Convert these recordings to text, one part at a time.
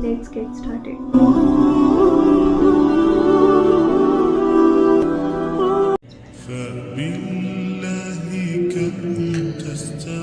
let's get started.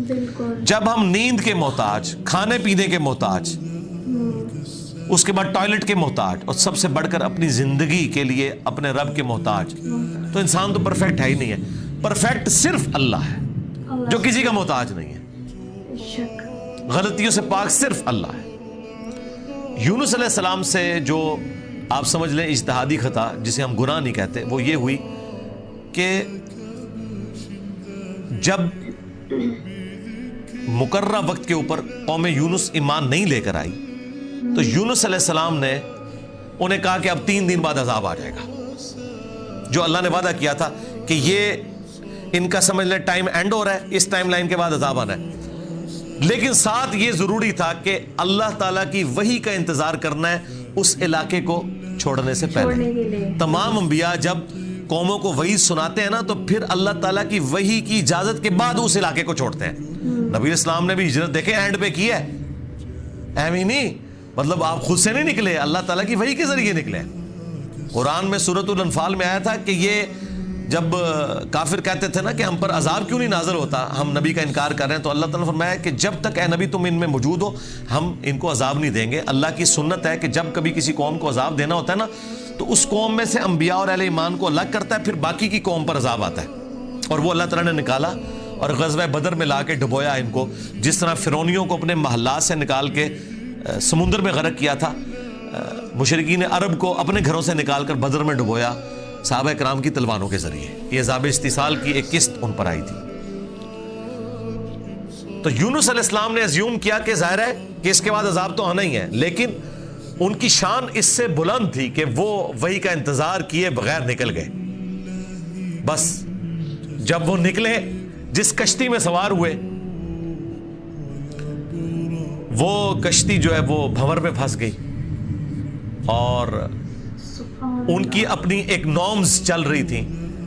بالکل. جب ہم نیند کے محتاج، کھانے پینے کے محتاج، اس کے بعد ٹوائلٹ کے محتاج، اور سب سے بڑھ کر اپنی زندگی کے لیے اپنے رب کے محتاج، تو انسان تو پرفیکٹ ہے ہی نہیں ہے. پرفیکٹ صرف اللہ ہے جو کسی کا محتاج نہیں ہے. غلطیوں سے پاک صرف اللہ ہے. یونس علیہ السلام سے جو آپ سمجھ لیں اجتہادی خطا، جسے ہم گناہ نہیں کہتے، وہ یہ ہوئی کہ جب مقررہ وقت کے اوپر قوم یونس ایمان نہیں لے کر آئی تو یونس علیہ السلام نے انہیں کہا کہ اب 3 دن بعد عذاب آ جائے گا، جو اللہ نے وعدہ کیا تھا کہ یہ ان کا سمجھ لیں ٹائم اینڈ ہو رہا ہے، اس ٹائم لائن کے بعد عذاب آنا ہے. لیکن ساتھ یہ ضروری تھا کہ اللہ تعالیٰ کی وحی کا انتظار کرنا ہے اس علاقے کو چھوڑنے سے پہلے. تمام انبیاء جب قوموں کو وحی سناتے ہیں نا تو پھر اللہ تعالیٰ کی وحی کی اجازت کے بعد اس علاقے کو چھوڑتے ہیں. نبی اسلام نے بھی ہجرت دیکھیں اینڈ پہ کی ہے، ایویں نہیں، مطلب آپ خود سے نہیں نکلے، اللہ تعالیٰ کی وحی کے ذریعے نکلے. قرآن میں سورۃ الانفال میں آیا تھا کہ یہ جب کافر کہتے تھے نا کہ ہم پر عذاب کیوں نہیں نازل ہوتا، ہم نبی کا انکار کر رہے ہیں، تو اللہ تعالیٰ نے فرمایا کہ جب تک اے نبی تم ان میں موجود ہو ہم ان کو عذاب نہیں دیں گے. اللہ کی سنت ہے کہ جب کبھی کسی قوم کو عذاب دینا ہوتا ہے نا تو اس قوم میں سے انبیاء اور اہل ایمان کو الگ کرتا ہے، پھر باقی کی قوم پر عذاب آتا ہے. اور وہ اللہ تعالیٰ نے نکالا اور غزوہ بدر میں لا کے ڈبویا ان کو، جس طرح فرعونیوں کو اپنے محلات سے نکال کے سمندر میں غرق کیا تھا، مشرکین عرب کو اپنے گھروں سے نکال کر بدر میں ڈبویا صحابہ کرام کی تلواروں کے ذریعے. یہ عذاب استحصال کی ایک قسط ان پر آئی تھی. تو یونس علیہ السلام نے ازیوم کیا کہ ظاہر ہے کہ اس کے بعد عذاب تو آنا ہی ہے، لیکن ان کی شان اس سے بلند تھی کہ وہ وحی کا انتظار کیے بغیر نکل گئے. بس جب وہ نکلے، جس کشتی میں سوار ہوئے، وہ کشتی جو ہے وہ بھنور میں پھنس گئی، اور ان کی اپنی ایک نارمز چل رہی تھی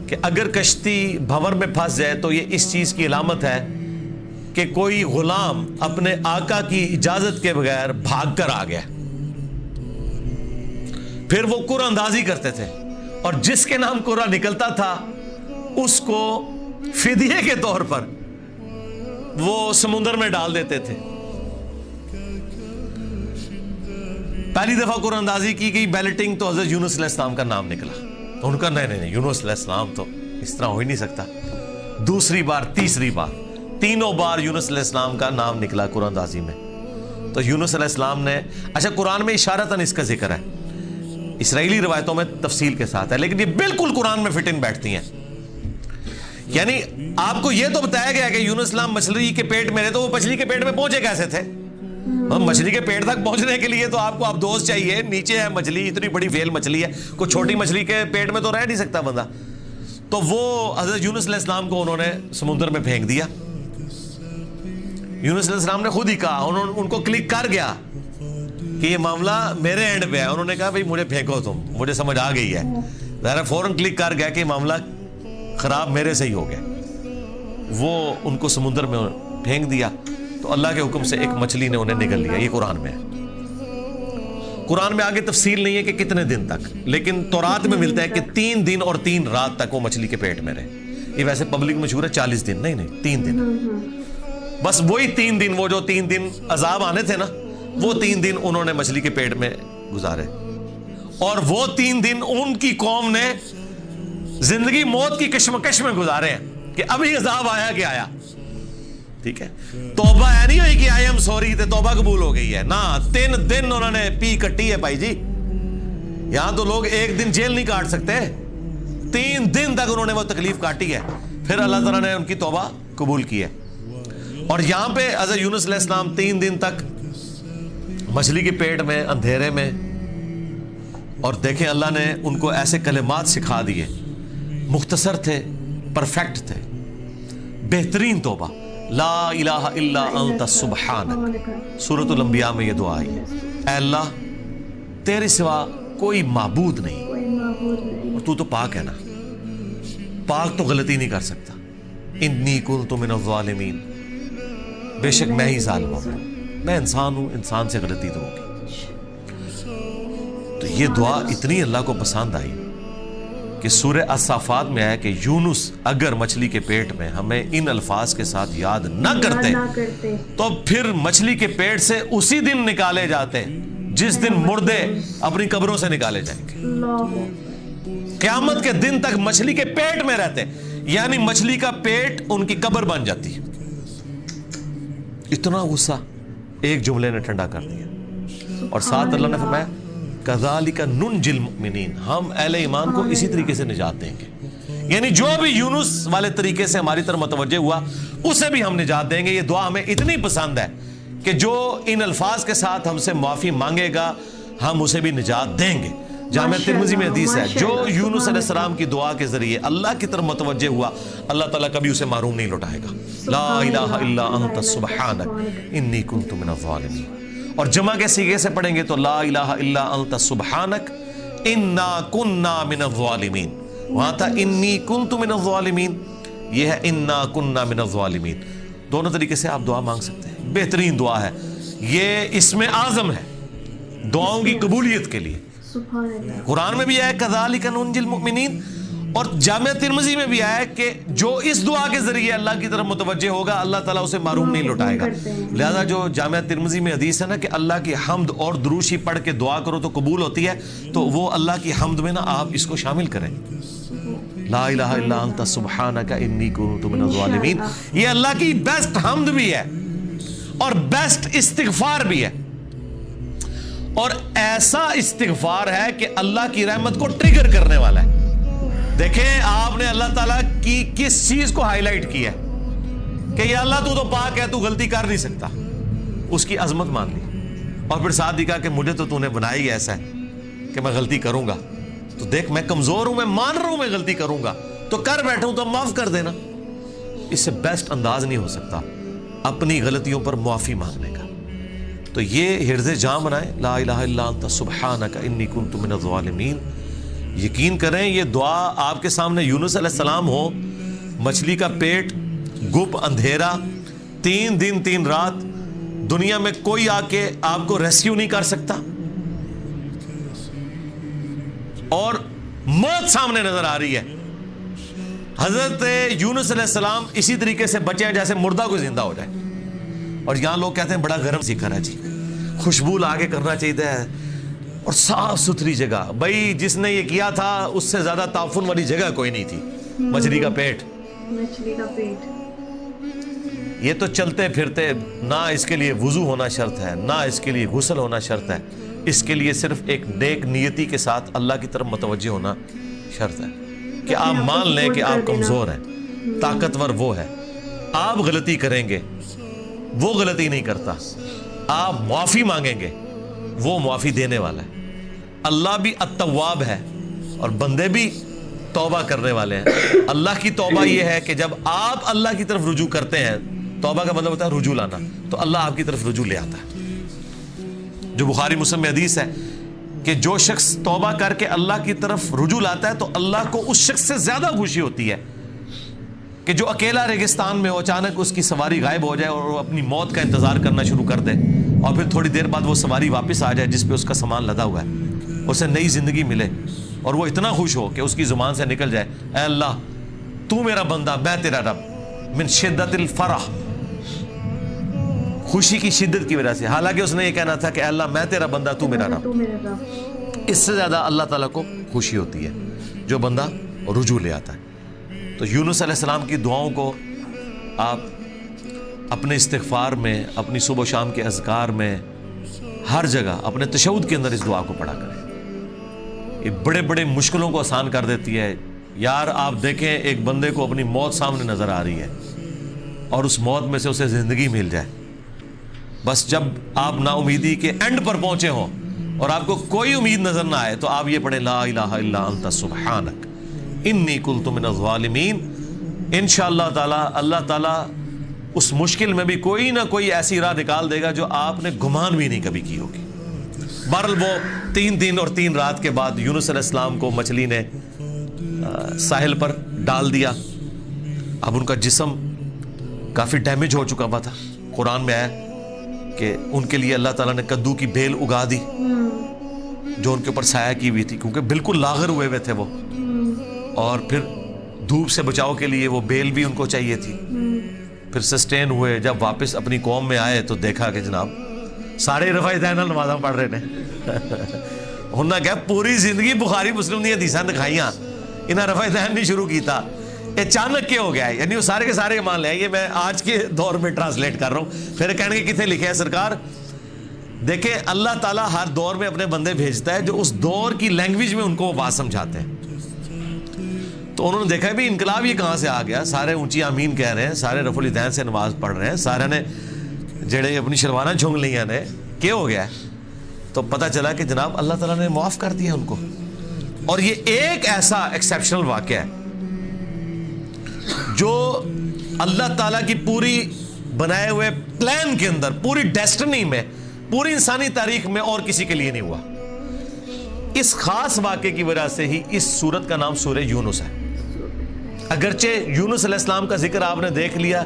کہ اگر کشتی بھنور میں پھنس جائے تو یہ اس چیز کی علامت ہے کہ کوئی غلام اپنے آقا کی اجازت کے بغیر بھاگ کر آ گیا. پھر وہ قرعہ اندازی کرتے تھے، اور جس کے نام قرعہ نکلتا تھا اس کو فدیے کے طور پر وہ سمندر میں ڈال دیتے تھے. پہلی دفعہ قرآن اندازی کی گئی، بیلٹنگ، تو حضرت یونس علیہ السلام کا نام نکلا. ان کا نہیں یونس علیہ السلام تو اس طرح ہو ہی نہیں سکتا. دوسری بار، تیسری بار، تینوں بار یونس علیہ السلام کا نام نکلا قرآن اندازی میں. تو یونس علیہ السلام نے، اچھا قرآن میں اشارتاً اس کا ذکر ہے، اسرائیلی روایتوں میں تفصیل کے ساتھ ہے، لیکن یہ بالکل قرآن میں فٹ ان بیٹھتی ہیں. یعنی آپ کو یہ تو بتایا گیا کہ یونس السلام مچھلی کے پیٹ میں رہے، تو وہ مچھلی کے پیٹ میں پہنچے کیسے تھے؟ مچھلی کے پیٹ تک پہنچنے کے لیے تو آپ کو دوست چاہیے. نیچے ہے مچھلی، اتنی بڑی ویل مچھلی ہے، کوئی چھوٹی مچھلی کے پیٹ میں تو رہ نہیں سکتا بندہ. تو وہ حضرت یونس علیہ السلام کو انہوں نے سمندر میں پھینک دیا. یونس علیہ السلام نے خود ہی کہا، ان کو کلک کر گیا کہ یہ معاملہ میرے اینڈ پہ ہے. انہوں نے کہا بھئی مجھے پھینکو، تم، مجھے سمجھ آ گئی ہے. ذرا فوراً کلک کر گیا کہ معاملہ خراب میرے سے ہی ہو گیا. وہ ان کو سمندر میں پھینک دیا تو اللہ کے حکم سے ایک مچھلی نے انہیں نگل لیا. یہ قرآن میں ہے. قرآن میں آگے تفصیل نہیں ہے کہ کتنے دن تک، لیکن تورات میں ملتا ہے کہ 3 دن اور 3 رات تک وہ مچھلی کے پیٹ میں رہے. یہ ویسے پبلک مشہور ہے 40 دن، نہیں 3 دن. بس وہی 3 دن، وہ جو 3 دن عذاب آنے تھے نا، وہ 3 دن انہوں نے مچھلی کے پیٹ میں گزارے. اور وہ 3 دن ان کی قوم نے زندگی موت کی کشمکش میں گزارے ہیں کہ ابھی عذاب آیا کہ آیا. ٹھیک ہے، توبہ ہے نہیں ہوئی کہ آئی ایم سوری تے توبہ قبول ہو گئی ہے نا. 3 دن انہوں نے پی کٹی ہے بھائی جی. یہاں تو لوگ 1 دن جیل نہیں کاٹ سکتے، 3 دن تک انہوں نے وہ تکلیف کاٹی ہے. پھر اللہ تعالیٰ نے ان کی توبہ قبول کی ہے. اور یہاں پہ حضرت یونس علیہ السلام 3 دن تک مچھلی کے پیٹ میں، اندھیرے میں، اور دیکھیں اللہ نے ان کو ایسے کلمات سکھا دیے، مختصر تھے، پرفیکٹ تھے، بہترین توبہ. لا الہ الا انت سبحانک. سورۃ الانبیاء میں یہ دعا آئی ہے، اے اللہ تیرے سوا کوئی معبود نہیں، اور تو پاک ہے نا، پاک تو غلطی نہیں کر سکتا. انی کنت من الظالمین، بے شک میں ہی ظالم ہوں، میں انسان ہوں، انسان سے غلطی تو ہوگی. تو یہ دعا اتنی اللہ کو پسند آئی کہ سورہ الصافات میں آیا کہ یونس اگر مچھلی کے پیٹ میں ہمیں ان الفاظ کے ساتھ یاد نہ کرتے تو پھر مچھلی کے پیٹ سے اسی دن نکالے جاتے جس دن مردے اپنی قبروں سے نکالے جائیں گے. قیامت کے دن تک مچھلی کے پیٹ میں رہتے, یعنی مچھلی کا پیٹ ان کی قبر بن جاتی. اتنا غصہ ایک جملے نے ٹھنڈا کر دیا. اور ساتھ اللہ نے فرمایا کذالک ننجی المؤمنین, ہم اہل ایمان کو اسی طریقے سے نجات دیں گے. یعنی جو بھی یونس والے طریقے سے ہماری طرف متوجہ ہوا اسے بھی ہم نجات دیں گے. یہ دعا ہمیں اتنی پسند ہے کہ جو ان الفاظ کے ساتھ ہم سے معافی مانگے گا ہم اسے بھی نجات دیں گے. جامع ترمذی میں حدیث ہے جو یونس علیہ السلام کی دعا کے ذریعے اللہ کی طرف متوجہ ہوا اللہ تعالیٰ کبھی اسے محروم نہیں لوٹائے گا. لا الہ الا انت سبحانک انی کنت من الظالمین. اور جمع کے صیغے سے پڑھیں گے تو لا الہ الا انت سبحانک انا کننا من الظالمین. وہاں تھا انی کنت من الظالمین, یہ ہے انا کننا من الظالمین. دونوں طریقے سے آپ دعا مانگ سکتے ہیں. بہترین دعا ہے یہ, اسم اعظم ہے دعاؤں کی قبولیت کے لیے. قرآن میں بھی آیا کذالک ننجی المؤمنین, اور جامع ترمذی میں بھی آیا کہ جو اس دعا کے ذریعے اللہ کی طرف متوجہ ہوگا اللہ تعالیٰ اسے محروم نہیں لوٹائے گا. لہذا جو جامع ترمذی میں حدیث ہے نا کہ اللہ کی حمد اور دروشی پڑھ کے دعا کرو تو قبول ہوتی ہے, تو وہ اللہ کی حمد میں نا آپ اس کو شامل کریں. لا الہ الا انت سبحانک انی کنت من الظالمین, یہ اللہ کی بیسٹ حمد بھی ہے اور بیسٹ استغفار بھی ہے, اور ایسا استغفار ہے کہ اللہ کی رحمت کو ٹریگر کرنے والا ہے. دیکھیں آپ نے اللہ تعالیٰ کی کس چیز کو ہائی لائٹ کی ہے کہ یا اللہ تو پاک ہے, تو غلطی کر نہیں سکتا. اس کی عظمت مان لی اور پھر ساتھ ہی کہا کہ مجھے تو نے بنایا ہی ایسا ہے کہ میں غلطی کروں گا, تو دیکھ میں کمزور ہوں, میں مان رہا ہوں میں غلطی کروں گا, تو کر بیٹھا ہوں تو معاف کر دینا. اس سے بیسٹ انداز نہیں ہو سکتا اپنی غلطیوں پر معافی مانگنے کا. تو یہ حرز جاں بنائیں لا الہ الا انت سبحانک انی کنت من الظالمین. یقین کریں یہ دعا آپ کے سامنے یونس علیہ السلام ہو, مچھلی کا پیٹ, گپ اندھیرا, 3 دن 3 رات, دنیا میں کوئی آ کے آپ کو ریسکیو نہیں کر سکتا, اور موت سامنے نظر آ رہی ہے. حضرت یونس علیہ السلام اسی طریقے سے بچے ہیں جیسے مردہ کو زندہ ہو جائے. اور یہاں لوگ کہتے ہیں بڑا گرم سیکھا ہے جی, خوشبو لا کے کرنا چاہیے اور صاف ستھری جگہ. بھائی جس نے یہ کیا تھا اس سے زیادہ تعفن والی جگہ کوئی نہیں تھی. مچھلی کا پیٹ, یہ تو چلتے پھرتے, نہ اس کے لیے وضو ہونا شرط ہے, نہ اس کے لیے غسل ہونا شرط ہے, اس کے لیے صرف ایک نیک نیتی کے ساتھ اللہ کی طرف متوجہ ہونا شرط ہے کہ آپ مان لیں کہ آپ کمزور ہیں, طاقتور وہ ہے. آپ غلطی کریں گے وہ غلطی نہیں کرتا, آپ معافی مانگیں گے وہ معافی دینے والا ہے. اللہ بھی التواب ہے اور بندے بھی توبہ کرنے والے ہیں. اللہ کی توبہ یہ ہے کہ جب آپ اللہ کی طرف رجوع کرتے ہیں, توبہ کا مطلب ہوتا ہے رجوع لانا, تو اللہ آپ کی طرف رجوع لے آتا ہے. جو بخاری مسلم میں حدیث ہے کہ جو شخص توبہ کر کے اللہ کی طرف رجوع لاتا ہے تو اللہ کو اس شخص سے زیادہ خوشی ہوتی ہے کہ جو اکیلا ریگستان میں ہو, اچانک اس کی سواری غائب ہو جائے اور وہ اپنی موت کا انتظار کرنا شروع کر دے, اور پھر تھوڑی دیر بعد وہ سواری واپس آ جائے جس پہ اس کا سامان لدا ہوا ہے, اسے نئی زندگی ملے اور وہ اتنا خوش ہو کہ اس کی زبان سے نکل جائے اے اللہ تو میرا بندہ میں تیرا رب, من شدت الفرح, خوشی کی شدت کی وجہ سے. حالانکہ اس نے یہ کہنا تھا کہ اے اللہ میں تیرا بندہ تو میرا رب. اس سے زیادہ اللہ تعالیٰ کو خوشی ہوتی ہے جو بندہ رجوع لے آتا ہے. تو یونس علیہ السلام کی دعاؤں کو آپ اپنے استغفار میں, اپنی صبح و شام کے اذکار میں, ہر جگہ اپنے تشہد کے اندر اس دعا کو پڑھا کریں. یہ بڑے بڑے مشکلوں کو آسان کر دیتی ہے. یار آپ دیکھیں ایک بندے کو اپنی موت سامنے نظر آ رہی ہے اور اس موت میں سے اسے زندگی مل جائے, بس جب آپ نا امیدی کے اینڈ پر پہنچے ہوں اور آپ کو کوئی امید نظر نہ آئے تو آپ یہ پڑھیں لا الہ الا انت سبحانک انی کنت من الظالمین. انشاءاللہ تعالی اللہ تعالیٰ اس مشکل میں بھی کوئی نہ کوئی ایسی راہ نکال دے گا جو آپ نے گمان بھی نہیں کبھی کی ہوگی. بہرحال وہ 3 دن اور 3 رات کے بعد یونس علیہ السلام کو مچھلی نے ساحل پر ڈال دیا. اب ان کا جسم کافی ڈیمیج ہو چکا ہوا تھا. قرآن میں آیا کہ ان کے لیے اللہ تعالیٰ نے کدو کی بیل اگا دی جو ان کے اوپر سایہ کی ہوئی تھی, کیونکہ بالکل لاغر ہوئے تھے وہ. اور پھر دھوپ سے بچاؤ کے لیے وہ بیل بھی ان کو چاہیے تھی. پھر سسٹین ہوئے, جب واپس اپنی قوم میں آئے تو دیکھا کہ جناب سارے رفع دین نمازاں پڑھ رہے ہیں. انہوں نے کہا پوری زندگی بخاری مسلم دی حدیثاں دکھائیاں, انہیں رفع دین نہیں شروع کیتا, اچانک کیا ہو گیا ہے؟ یعنی وہ سارے کے سارے مان لے. یہ میں آج کے دور میں ٹرانسلیٹ کر رہا ہوں. پھر کہنے کے کتنے لکھے ہیں سرکار, دیکھیں اللہ تعالیٰ ہر دور میں اپنے بندے بھیجتا ہے جو اس دور کی لینگویج میں ان کو وہ بات سمجھاتے ہیں. تو انہوں نے دیکھا بھی انقلاب یہ کہاں سے آ گیا, سارے اونچی آمین کہہ رہے ہیں, سارے رفع الیدین سے نماز پڑھ رہے ہیں, سارے نے جڑے اپنی شلوانہ جھونگ لیاں نے, کیا ہو گیا ہے؟ تو پتہ چلا کہ جناب اللہ تعالیٰ نے معاف کر دیا ان کو. اور یہ ایک ایسا ایکسیپشنل واقعہ ہے جو اللہ تعالیٰ کی پوری بنائے ہوئے پلان کے اندر, پوری ڈیسٹنی میں, پوری انسانی تاریخ میں اور کسی کے لیے نہیں ہوا. اس خاص واقعے کی وجہ سے ہی اس سورت کا نام سورہ یونس ہے. اگرچہ یونس علیہ السلام کا ذکر آپ نے دیکھ لیا,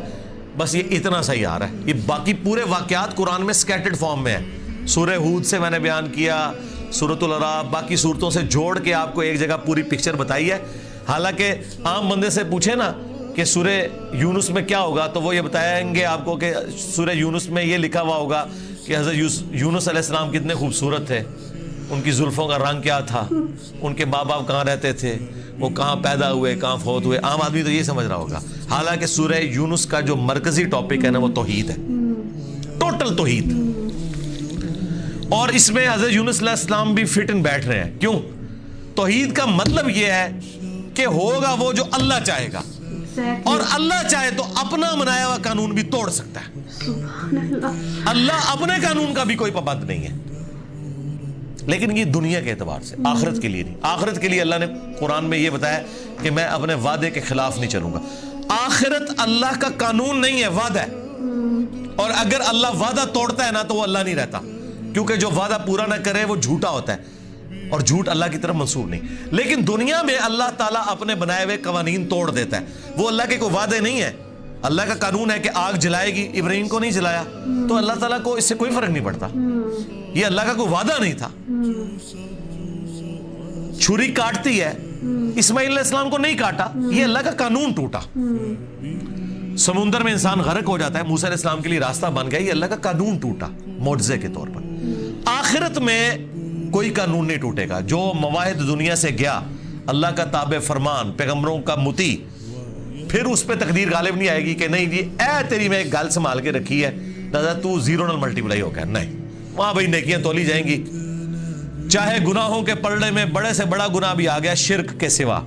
بس یہ اتنا سا ہی آ رہا ہے. یہ باقی پورے واقعات قرآن میں سکیٹرڈ فارم میں ہیں. سورہ ہود سے میں نے بیان کیا, سورۃ الاعراف, باقی صورتوں سے جوڑ کے آپ کو ایک جگہ پوری پکچر بتائی ہے. حالانکہ عام بندے سے پوچھے نا کہ سورہ یونس میں کیا ہوگا, تو وہ یہ بتائیں گے آپ کو کہ سورہ یونس میں یہ لکھا ہوا ہوگا کہ حضرت یونس علیہ السلام کتنے خوبصورت تھے, ان کی زلفوں کا رنگ کیا تھا, ان کے ماں باپ کہاں رہتے تھے, وہ کہاں پیدا ہوئے, کہاں فوت ہوئے. عام آدمی تو یہ سمجھ رہا ہوگا. حالانکہ سورہ یونس کا جو مرکزی ٹاپک ہے نا وہ توحید ہے, ٹوٹل توحید. اور اس میں حضرت یونس علیہ السلام بھی فٹ ان بیٹھ رہے ہیں. کیوں؟ توحید کا مطلب یہ ہے کہ ہوگا وہ جو اللہ چاہے گا, اور اللہ چاہے تو اپنا بنایا ہوا قانون بھی توڑ سکتا ہے. سبحان اللہ. اللہ اپنے قانون کا بھی کوئی پابند نہیں ہے. لیکن یہ دنیا کے اعتبار سے, آخرت کے لیے نہیں. آخرت کے لیے اللہ نے قرآن میں یہ بتایا کہ میں اپنے وعدے کے خلاف نہیں چلوں گا. آخرت اللہ کا قانون نہیں ہے, وعدہ ہے. اور اگر اللہ وعدہ توڑتا ہے نا تو وہ اللہ نہیں رہتا, کیونکہ جو وعدہ پورا نہ کرے وہ جھوٹا ہوتا ہے, اور جھوٹ اللہ کی طرف منسوب نہیں. لیکن دنیا میں اللہ تعالیٰ اپنے بنائے ہوئے قوانین توڑ دیتا ہے. وہ اللہ کے کوئی وعدے نہیں ہے. اللہ کا قانون ہے کہ آگ جلائے گی, ابراہیم کو نہیں جلایا, تو اللہ تعالیٰ کو اس سے کوئی فرق نہیں پڑتا. یہ اللہ کا کوئی وعدہ نہیں تھا. چھری کاٹتی ہے, اسماعیل علیہ السلام کو نہیں کاٹا, یہ اللہ کا قانون ٹوٹا. سمندر میں انسان غرق ہو جاتا ہے, موسیٰ علیہ السلام کے لیے راستہ بن گیا, یہ اللہ کا قانون ٹوٹا معجزے کے طور پر. آخرت میں کوئی قانون نہیں ٹوٹے گا. جو مواہد دنیا سے گیا, اللہ کا تابع فرمان, پیغمبروں کا مطیع, پھر اس پہ تقدیر غالب نہیں آئے گی کہ نہیں جی اے تیری میں ایک گل سنبھال کے رکھی ہے, دادا تو زیرو نل ملٹیپلائی ہو گیا. نہیں, وہاں بھائی نیکیاں تولی جائیں گی. چاہے گناہوں کے پلڑے میں بڑے سے بڑا گناہ بھی آ گیا شرک کے سوا,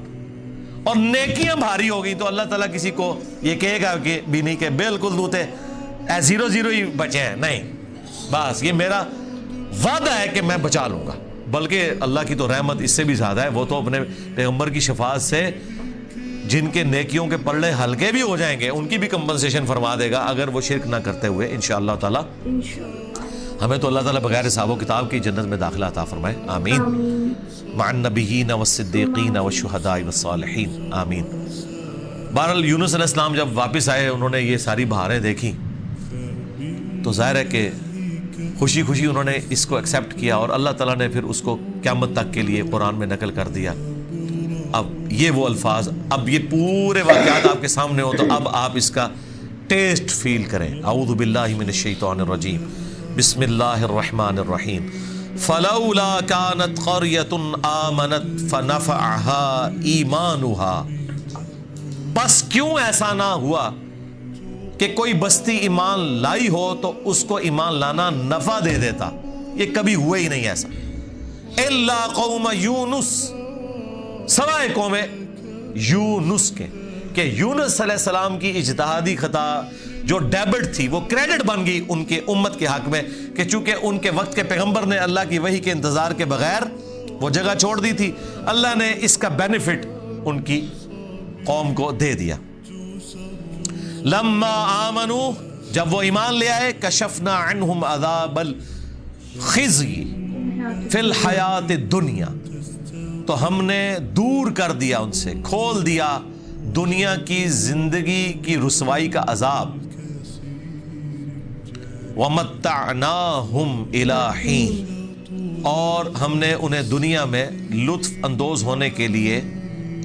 اور نیکیاں بھاری ہو گئی, تو اللہ تعالیٰ کسی کو یہ کہے گا کہ بھی نہیں کہ بالکل دوتے اے زیرو زیرو ہی بچے ہیں. نہیں, بس یہ میرا وعدہ ہے کہ میں بچا لوں گا. بلکہ اللہ کی تو رحمت اس سے بھی زیادہ ہے. وہ تو اپنے پیغمبر کی شفاعت سے جن کے نیکیوں کے پلڑے ہلکے بھی ہو جائیں گے ان کی بھی کمپنسیشن فرما دے گا, اگر وہ شرک نہ کرتے ہوئے, انشاءاللہ تعالیٰ. ہمیں تو اللہ تعالیٰ بغیر حساب و کتاب کی جنت میں داخلہ عطا فرمائے. آمین. مع النبیین والصدیقین والشہداء والصالحین. آمین. بہرحال یونس علیہ السلام جب واپس آئے, انہوں نے یہ ساری بہاریں دیکھی, تو ظاہر ہے کہ خوشی خوشی انہوں نے اس کو ایکسیپٹ کیا, اور اللہ تعالیٰ نے پھر اس کو قیامت تک کے لیے قرآن میں نقل کر دیا. اب یہ وہ الفاظ, اب یہ پورے واقعات آپ کے سامنے ہو, تو اب آپ اس کا ٹیسٹ فیل کریں. اعوذ باللہ من الشیطان الرجیم, بسم اللہ الرحمن الرحیم. فلولا كانت قرية آمنت فنفعها ایمانها, پس کیوں ایسا نہ ہوا کہ کوئی بستی ایمان لائی ہو تو اس کو ایمان لانا نفع دے دیتا. یہ کبھی ہوا ہی نہیں ایسا. الا قوم یونس, سوائے قوم یونس کے, کہ یونس علیہ السلام کی اجتہادی خطا جو ڈیبٹ تھی وہ کریڈٹ بن گئی ان کے امت کے حق میں, کہ چونکہ ان کے وقت کے پیغمبر نے اللہ کی وحی کے انتظار کے بغیر وہ جگہ چھوڑ دی تھی, اللہ نے اس کا بینیفٹ ان کی قوم کو دے دیا. لما آمنوا, جب وہ ایمان لے آئے, کشفنا عنہم عذاب الخزی فی الحیات الدنیا, تو ہم نے دور کر دیا ان سے, کھول دیا دنیا کی زندگی کی رسوائی کا عذاب. وَمَتَّعْنَاهُمْ إِلَىٰ حِينٍ, اور ہم نے انہیں دنیا میں لطف اندوز ہونے کے لیے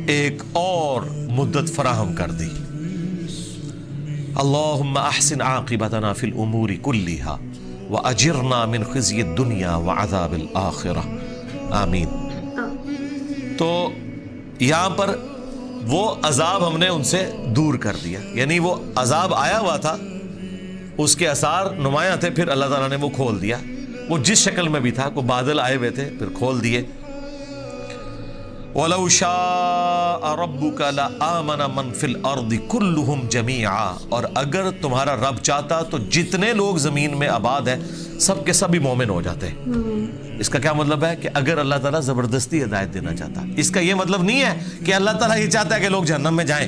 ایک اور مدت فراہم کر دی. اللہم احسن عاقبتنا فی الامور کلھا واجرنا من خزی الدنیا وعذاب الآخرہ آمین. تو یہاں پر وہ عذاب ہم نے ان سے دور کر دیا، یعنی وہ عذاب آیا ہوا تھا، اس کے آثار نمایاں تھے، پھر اللہ تعالیٰ نے وہ کھول دیا. وہ جس شکل میں بھی تھا، کوئی بادل آئے ہوئے تھے، پھر کھول دیے. وَلَوْ شَاءَ رَبُّكَ لَآمَنَ مَنْ فِي الْأَرْضِ كُلُّهُمْ جَمِيعًا، اور اگر تمہارا رب چاہتا تو جتنے لوگ زمین میں آباد ہیں سب کے سب مومن ہو جاتے. اس کا کیا مطلب ہے کہ اگر اللہ تعالیٰ زبردستی ہدایت دینا چاہتا، اس کا یہ مطلب نہیں ہے کہ اللہ تعالیٰ یہ چاہتا ہے کہ لوگ جہنم میں جائیں.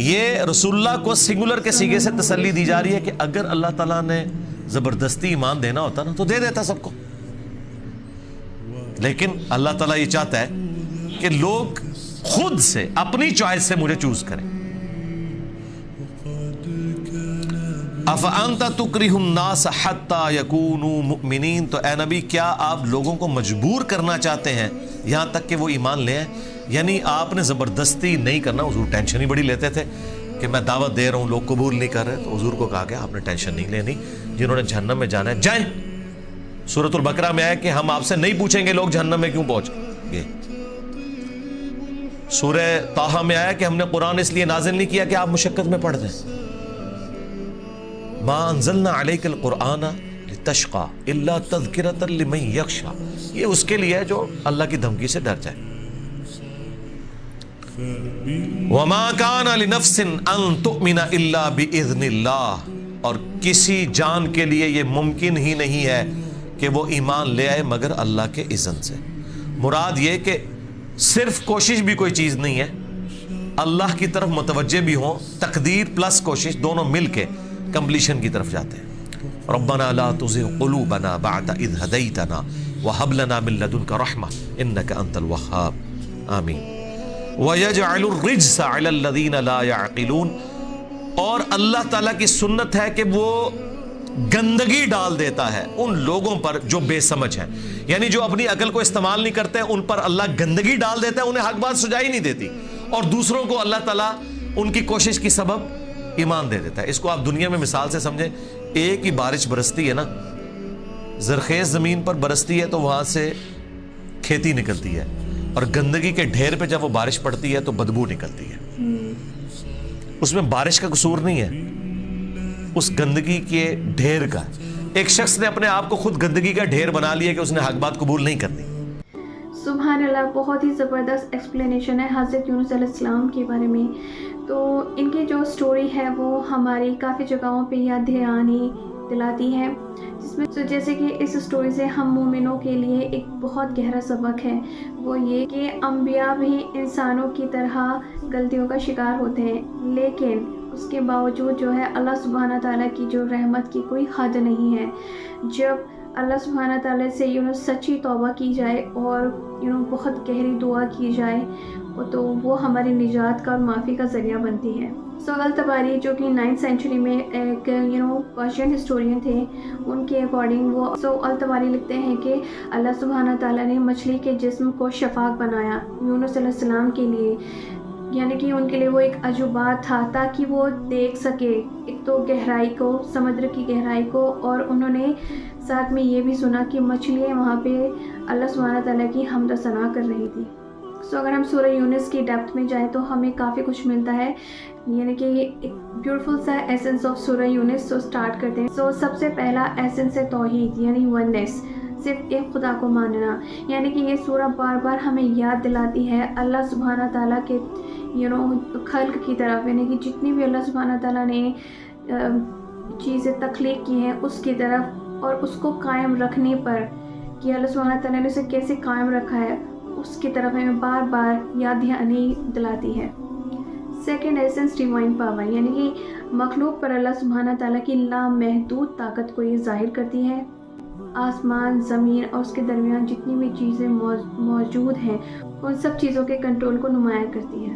یہ رسول اللہ کو سنگولر کے سیغے سے تسلی دی جا رہی ہے کہ اگر اللہ تعالیٰ نے زبردستی ایمان دینا ہوتا نا تو دے دیتا سب کو، لیکن اللہ تعالیٰ یہ چاہتا ہے کہ لوگ خود سے اپنی چوائس سے مجھے چوز کریں. افانت تکرہ الناس حتی یکونوا مؤمنین، تو اے نبی کیا آپ لوگوں کو مجبور کرنا چاہتے ہیں یہاں تک کہ وہ ایمان لے آئیں؟ یعنی آپ نے زبردستی نہیں کرنا. حضور ٹینشن ہی بڑی لیتے تھے کہ میں دعوت دے رہا ہوں، لوگ قبول نہیں کر رہے، تو حضور کو کہا کہ آپ نے ٹینشن نہیں لینی، جنہوں نے جہنم میں جانا ہے جائیں. سورۃ البقرہ میں آیا کہ ہم آپ سے نہیں پوچھیں گے لوگ جہنم میں کیوں پہنچ گئے. سورہ طٰہٰ میں آیا کہ ہم نے قرآن اس لیے نازل نہیں کیا کہ آپ مشقت میں پڑ جائیں. ما انزلنا علیک القرآن لتشقى الا تذکرۃ لمن یخشی، یہ اس کے لیے ہے جو اللہ کی دھمکی سے ڈر جائے. وما كان لنفس ان تؤمن الا باذن اللہ، اور کسی جان کے لیے یہ ممکن ہی نہیں ہے کہ وہ ایمان لے آئے مگر اللہ کے اذن سے. مراد یہ کہ صرف کوشش بھی کوئی چیز نہیں ہے، اللہ کی طرف متوجہ بھی ہوں، تقدیر پلس کوشش دونوں مل کے کمپلیشن کی طرف جاتے ہیں. ربنا لا تزغ قلوبنا بعد اذ ہدیتنا وہب لنا من لدنک رحمہ انک انت الوہاب آمین. وَيَجْعَلُ الرِّجْسَ عَلَى الَّذِينَ لَا يَعْقِلُونَ، اور اللہ تعالیٰ کی سنت ہے کہ وہ گندگی ڈال دیتا ہے ان لوگوں پر جو بے سمجھ ہیں، یعنی جو اپنی عقل کو استعمال نہیں کرتے ان پر اللہ گندگی ڈال دیتا ہے، انہیں حق بات سجائی نہیں دیتی، اور دوسروں کو اللہ تعالیٰ ان کی کوشش کی سبب ایمان دے دیتا ہے. اس کو آپ دنیا میں مثال سے سمجھیں. ایک ہی بارش برستی ہے نا، زرخیز زمین پر برستی ہے تو وہاں سے کھیتی نکلتی ہے، اور گندگی کے ڈھیر پہ جب وہ بارش پڑتی ہے تو بدبو نکلتی ہے. اس میں بارش کا قصور نہیں ہے، اس گندگی کے ڈھیر کا. ایک شخص نے اپنے آپ کو خود گندگی کا ڈھیر بنا لیا کہ اس نے حق بات قبول نہیں کرنی. سبحان اللہ، بہت ہی زبردست ایکسپلینیشن ہے حضرت یونس علیہ السلام کے بارے میں. تو ان کی جو سٹوری ہے وہ ہماری کافی جگہوں پہ یاد دہانی دلاتی ہے، جس میں جیسے کہ اس سٹوری سے ہم مومنوں کے لیے ایک بہت گہرا سبق ہے، وہ یہ کہ انبیاء بھی انسانوں کی طرح غلطیوں کا شکار ہوتے ہیں، لیکن اس کے باوجود جو ہے اللہ سبحانہ تعالیٰ کی جو رحمت کی کوئی حد نہیں ہے. جب اللہ سبحانہ تعالیٰ سے سچی توبہ کی جائے اور بہت گہری دعا کی جائے تو وہ ہماری نجات کا اور معافی کا ذریعہ بنتی ہے. الطبری جو کہ 9th سینچری میں ایک پرشین ہسٹورین تھے، ان کے اکارڈنگ وہ الطبری لکھتے ہیں کہ اللہ سبحانہ تعالیٰ نے مچھلی کے جسم کو شفاف بنایا یونس علیہ السلام کے لیے، یعنی کہ ان کے لیے وہ ایک عجوبات تھا تاکہ وہ دیکھ سکے ایک تو گہرائی کو، سمندر کی گہرائی کو، اور انہوں نے ساتھ میں یہ بھی سنا کہ مچھلیاں وہاں پہ اللہ سبحانہ تعالیٰ کی حمد و ثنا کر رہی تھی. اگر ہم سورہ یونس کی ڈیپتھ میں جائیں تو ہمیں کافی کچھ ملتا ہے، یعنی کہ ایک بیوٹیفل سا ایسنس آف سورہ یونس سٹارٹ کرتے ہیں. سب سے پہلا ایسنس ہے توحید، یعنی وننس، صرف ایک خدا کو ماننا. یعنی کہ یہ سورہ بار بار ہمیں یاد دلاتی ہے اللہ سبحانہ تعالیٰ کے خلق کی طرف، یعنی کہ جتنی بھی اللہ سبحانہ تعالیٰ نے چیزیں تخلیق کی ہیں اس کی طرف، اور اس کو قائم رکھنے پر کہ اللہ سبحانہ تعالیٰ نے اسے کیسے قائم رکھا ہے اس کی طرف ہمیں بار بار یاد دہانی دلاتی ہے. سیکنڈ ایسنس ڈیوائن پاور، یعنی کہ مخلوق پر اللہ سبحانہ تعالیٰ کی لامحدود طاقت کو یہ ظاہر کرتی ہے. آسمان، زمین اور اس کے درمیان جتنی بھی چیزیں موجود ہیں ان سب چیزوں کے کنٹرول کو نمایاں کرتی ہے.